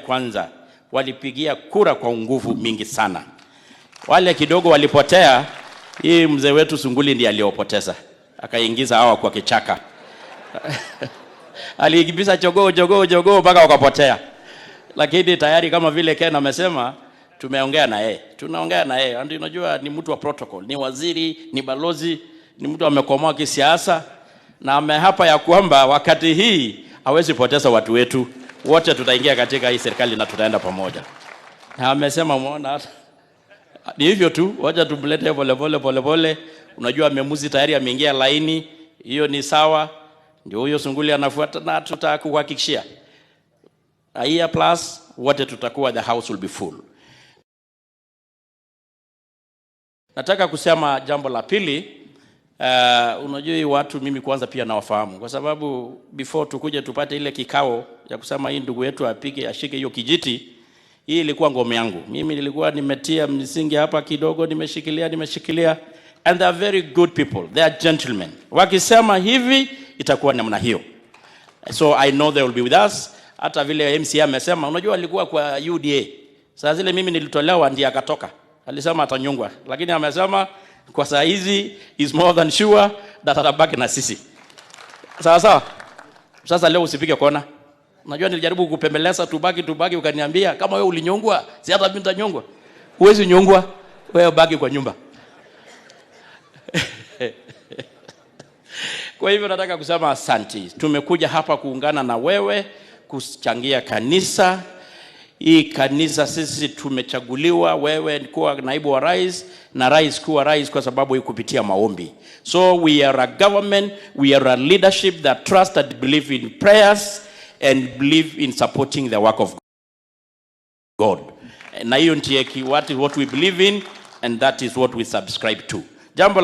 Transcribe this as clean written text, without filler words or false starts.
kwanza walipigia kura kwa nguvu mingi sana. Wale kidogo walipotea, hii mzee wetu Sunguli ndiye aliopoteza. Akaingiza hawa kwa kichaka. Aliingiza jogoo mpaka wakapotea. Lakini tayari kama vile Ken amesema, tumeongea na yeye. Tunaongea na yeye. Ndio unajua ni mtu wa protocol, ni waziri, ni balozi, ni mtu amekomaa kisiasa na amehapa ya kwamba wakati hii hawezi poteza watu wetu. Wote tutaingia katika hii serikali na tutaenda pamoja. Na amesema muona ni hivyo tu, wacha tumlete pole. Unajua memuzi tayari ameingia laini, hiyo ni sawa. Ndio huyo Sunguli anafuata na tutakuhakikishia. A year plus wote tutakuwa, the house will be full. Nataka kusema jambo la pili. Unajua hii watu mimi kwanza pia nawafahamu, kwa sababu before tukuje tupate ile kikao ya kusema hii ndugu yetu apige ashike hiyo kijiti, hii ilikuwa ngome yangu. Mimi nilikuwa nimetia msingi hapa kidogo, nimeshikilia, and they are very good people, they are gentlemen. Wakisema hivi itakuwa namna hiyo. So I know they will be with us. Hata vile MCA amesema, unajua alikuwa kwa UDA. Sasa zile mimi nilitolewa ndiye akatoka. Alisema atanyongwa, lakini amesema kwa saa hizi is more than sure that atabaki na sisi. Sawa. Sasa leo usipige kona. Unajua nilijaribu kukupembeleza tubaki ukaniambia kama wewe ulinyongwa, si hata mimi nitanyongwa. Huwezi nyongwa, wewe baki kwa nyumba. Kwa hivyo nataka kusema asante. Tumekuja hapa kuungana na wewe kuchangia kanisa. Hii kanisa sisi tumechaguliwa, wewe kuwa naibu wa rais na rais kuwa rais kwa sababu kupitia maombi. So we are a government, we are a leadership that trust and believe in prayers and believe in supporting the work of God. Na hiyo ndiyo what we believe in, and that is what we subscribe to. Jambo la